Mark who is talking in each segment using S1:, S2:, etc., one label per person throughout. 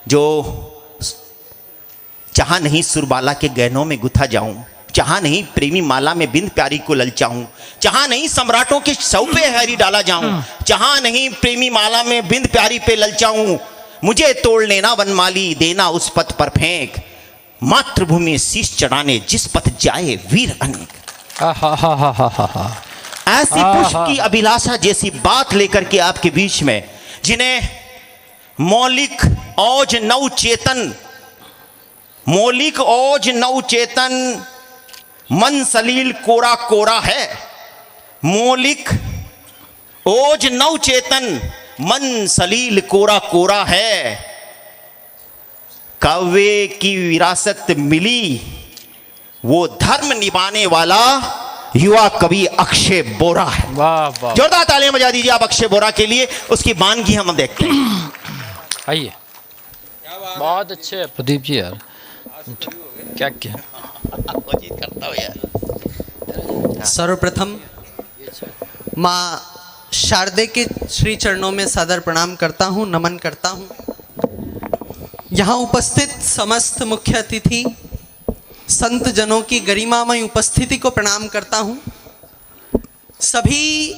S1: जो जहाँ नहीं सुरबाला के गहनों में गुथा जाऊं, जहाँ नहीं प्रेमी माला में बिंद प्यारी को ललचाऊं, जहाँ नहीं सम्राटों के सौ पे हरी डाला जाऊं, जहाँ नहीं प्रेमी माला में बिंद प्यारी पे ललचाऊं, मुझे तोड़ लेना वनमाली, देना उस पथ पर फेंक, मातृभूमि शीश चढ़ाने जिस पथ जाए वीर अनेक। ऐसी पुष्प की अभिलाषा जैसी बात लेकर के आपके बीच में, जिन्हें मौलिक औज नव चेतन, मौलिक औज नव चेतन मन सलील कोरा कोरा है, मौलिक ओज नव चेतन मन सलील कोरा कोरा है, काव्य की विरासत मिली वो धर्म निभाने वाला युवा कवि अक्षय बोरा है।
S2: वाह वाह,
S1: जोरदार तालियां बजा दीजिए आप अक्षय बोरा के लिए। उसकी वानगी हम देखते हैं।
S2: आइए, बहुत अच्छे प्रदीप जी यार, क्या क्या
S1: करता हूं यार।
S3: सर्वप्रथम माँ शारदे के श्री चरणों में सादर प्रणाम करता हूँ, नमन करता हूँ। यहाँ उपस्थित समस्त मुख्य अतिथि संत जनों की गरिमामय उपस्थिति को प्रणाम करता हूँ। सभी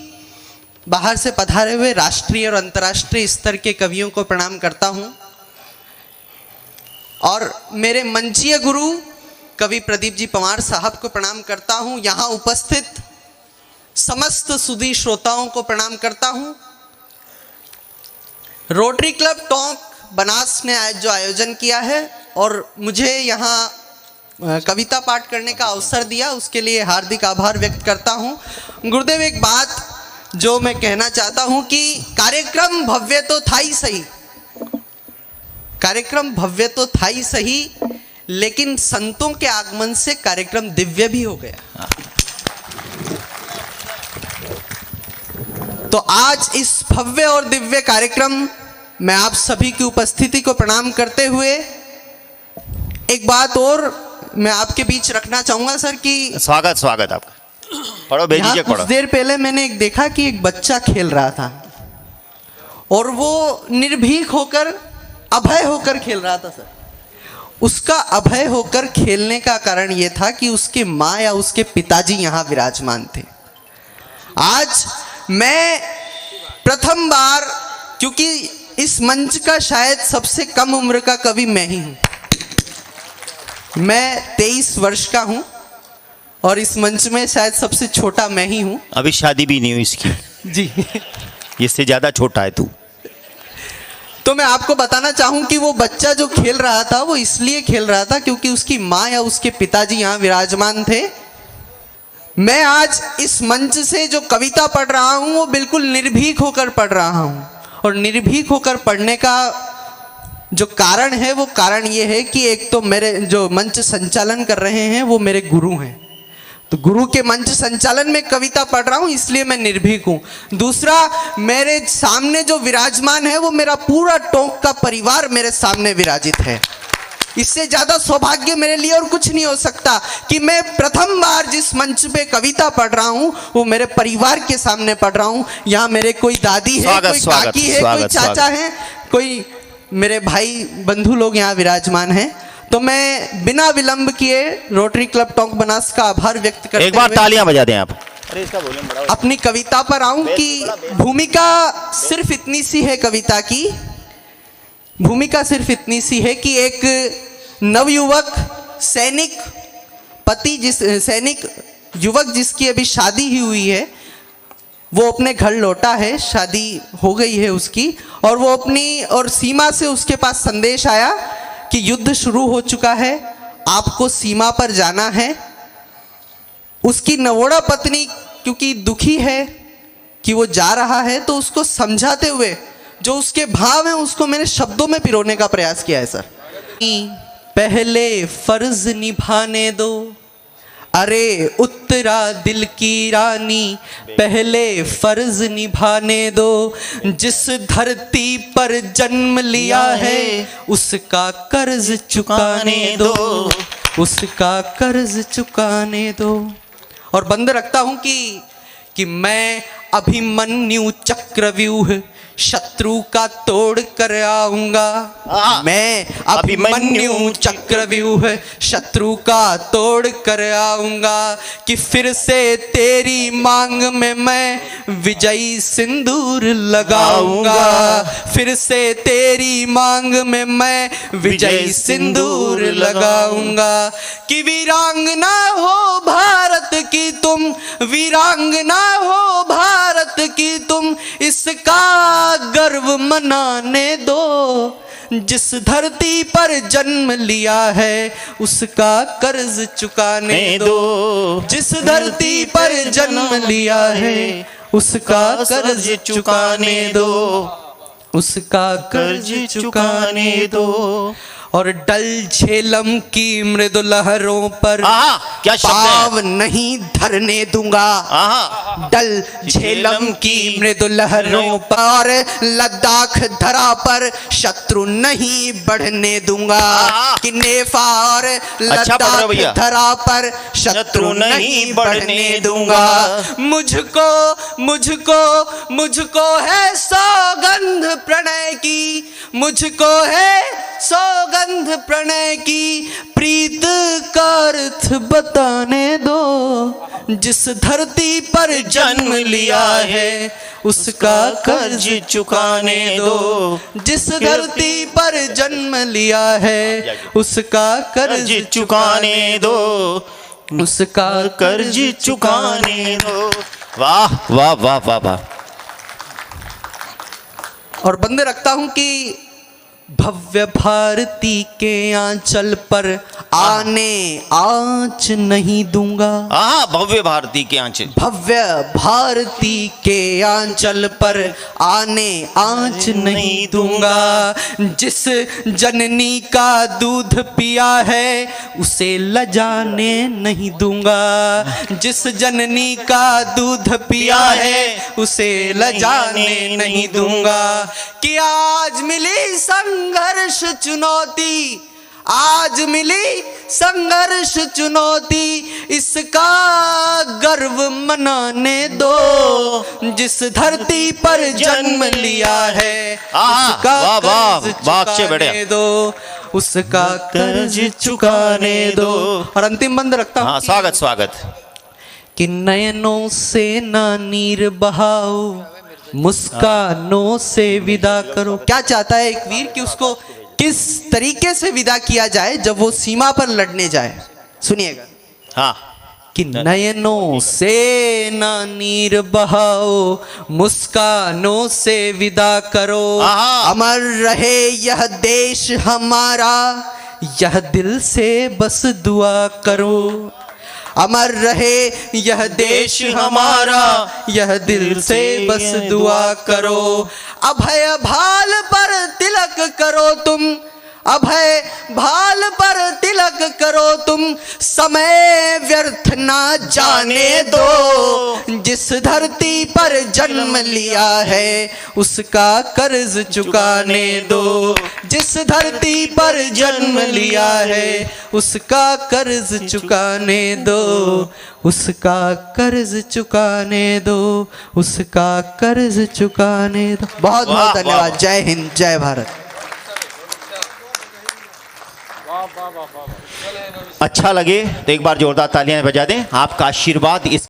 S3: बाहर से पधारे हुए राष्ट्रीय और अंतर्राष्ट्रीय स्तर के कवियों को प्रणाम करता हूँ। और मेरे मंचीय गुरु कवि प्रदीप जी पंवार साहब को प्रणाम करता हूँ। यहाँ उपस्थित समस्त सुधी श्रोताओं को प्रणाम करता हूँ। रोटरी क्लब टॉक बनास ने आज जो आयोजन किया है और मुझे यहाँ कविता पाठ करने का अवसर दिया, उसके लिए हार्दिक आभार व्यक्त करता हूँ। गुरुदेव, एक बात जो मैं कहना चाहता हूँ कि कार्यक्रम भव्य तो था ही सही, कार्यक्रम भव्य तो था ही सही, लेकिन संतों के आगमन से कार्यक्रम दिव्य भी हो गया। तो आज इस भव्य और दिव्य कार्यक्रम में आप सभी की उपस्थिति को प्रणाम करते हुए एक बात और मैं आपके बीच रखना चाहूंगा सर कि
S1: स्वागत स्वागत आपका। पढ़ो भेजिए,
S3: कुछ देर पहले मैंने एक देखा कि एक बच्चा खेल रहा था और वो निर्भीक होकर, अभय होकर खेल रहा था सर। उसका अभय होकर खेलने का कारण ये था कि उसकी माँ या उसके पिताजी यहाँ विराजमान थे। आज मैं प्रथम बार, क्योंकि इस मंच का शायद सबसे कम उम्र का कवि मैं ही हूँ, मैं 23 वर्ष का हूँ और इस मंच में शायद सबसे छोटा मैं ही हूँ।
S1: अभी शादी भी नहीं हुई इसकी
S3: जी।
S1: इससे ज्यादा छोटा है तू।
S3: तो मैं आपको बताना चाहूँ कि वो बच्चा जो खेल रहा था वो इसलिए खेल रहा था क्योंकि उसकी माँ या उसके पिताजी यहाँ विराजमान थे। मैं आज इस मंच से जो कविता पढ़ रहा हूँ वो बिल्कुल निर्भीक होकर पढ़ रहा हूँ, और निर्भीक होकर पढ़ने का जो कारण है वो कारण ये है कि एक तो मेरे जो मंच संचालन कर रहे हैं वो मेरे गुरु हैं, तो गुरु के मंच संचालन में कविता पढ़ रहा हूँ इसलिए मैं निर्भीक हूँ। दूसरा, मेरे सामने जो विराजमान है वो मेरा पूरा टोंक का परिवार मेरे सामने विराजित है। इससे ज़्यादा सौभाग्य मेरे लिए और कुछ नहीं हो सकता कि मैं प्रथम बार जिस मंच पे कविता पढ़ रहा हूँ वो मेरे परिवार के सामने पढ़ रहा हूँ। यहाँ मेरे कोई दादी है, कोई काकी है, कोई चाचा है, कोई मेरे भाई बंधु लोग यहाँ विराजमान हैं। तो मैं बिना विलंब किए रोटरी क्लब टॉक बनास का आभार व्यक्त करते
S1: एक बार तालियां बजा दें आप।
S3: अपनी कविता पर आऊं कि भूमिका सिर्फ इतनी सी है, कविता की भूमिका सिर्फ इतनी सी है कि एक नवयुवक सैनिक पति, सैनिक युवक जिसकी अभी शादी ही हुई है, वो अपने घर लौटा है, शादी हो गई है उसकी, और वो अपनी और सीमा से उसके पास संदेश आया कि युद्ध शुरू हो चुका है, आपको सीमा पर जाना है। उसकी नवोड़ा पत्नी क्योंकि दुखी है कि वो जा रहा है, तो उसको समझाते हुए जो उसके भाव हैं उसको मैंने शब्दों में पिरोने का प्रयास किया है सर। पहले फर्ज निभाने दो, अरे उत्तरा दिल की रानी, पहले फर्ज निभाने दो, जिस धरती पर जन्म लिया है उसका कर्ज चुकाने दो, उसका कर्ज चुकाने दो। और बंद रखता हूं कि मैं अभिमन्यु चक्रव्यूह शत्रु का तोड़ कर आऊंगा।
S1: हाँ।
S3: मैं अभिमन्यु चक्रव्यूह शत्रु का तोड़ कर आऊंगा कि फिर से तेरी मांग में मैं विजयी सिंदूर लगाऊंगा। फिर से तेरी मांग में मैं विजयी सिंदूर लगाऊंगा कि वीरांगना हो भारत की तुम, वीरांगना हो भारत की तुम, इसका गर्व मनाने दो। जिस धरती पर जन्म लिया है उसका कर्ज चुकाने दो। जिस धरती पर जन्म लिया है उसका कर्ज चुकाने दो। उसका कर्ज चुकाने दो। और डल झेलम की मृदु लहरों पर
S1: क्या शब्द है?
S3: पाव नहीं धरने दूंगा। डल झेलम की मृदु लहरों पर लद्दाख धरा पर शत्रु नहीं बढ़ने दूंगा। कि नेफा और लद्दाख धरा पर शत्रु नहीं बढ़ने दूंगा। मुझको मुझको मुझको है सौगंध प्रणय की, मुझको है सौगंध प्रणय की, प्रीत का अर्थ बताने दो। जिस धरती पर जन्म लिया है उसका कर्ज चुकाने दो। जिस धरती पर जन्म लिया है उसका कर्ज चुकाने दो। उसका कर्ज चुकाने दो।
S1: वाह वाह वाह वाह वाह।
S3: और बंदे रखता हूं कि भव्य भारती के आंचल पर आने आंच नहीं दूंगा।
S1: भव्य भारती के आंचल,
S3: भव्य भारती के आंचल पर आने आंच नहीं दूंगा। जिस जननी का दूध पिया है उसे लजाने नहीं दूंगा। जिस जननी का दूध पिया है उसे लजाने नहीं दूंगा। कि आज मिली संघर्ष चुनौती, आज मिली संघर्ष चुनौती, इसका गर्व मनाने दो। जिस धरती पर जन्म लिया है उसका कर्ज चुकाने दो। उसका कर्ज चुकाने दो। और अंतिम बंद रखता हूं।
S1: स्वागत स्वागत।
S3: कि नयनों से ना नीर बहाओ, मुस्कानों से विदा करो। क्या चाहता है एक वीर कि उसको किस तरीके से विदा किया जाए जब वो सीमा पर लड़ने जाए? सुनिएगा। कि नयनों से ना नीर बहाओ, मुस्कानों से विदा करो। अमर रहे यह देश हमारा, यह दिल से बस दुआ करो। अमर रहे यह देश हमारा, यह दिल से बस दुआ करो। अभय भाल पर तिलक करो तुम, अभय भाल पर तिलक करो तुम, समय व्यर्थ ना जाने दो। जिस धरती पर जन्म लिया है उसका कर्ज चुकाने दो। जिस धरती पर जन्म लिया है उसका कर्ज चुकाने दो। उसका कर्ज चुकाने दो। उसका कर्ज चुकाने दो। बहुत बहुत धन्यवाद। जय हिंद, जय भारत।
S1: अच्छा लगे तो एक बार जोरदार तालियां बजा दें। आपका आशीर्वाद इस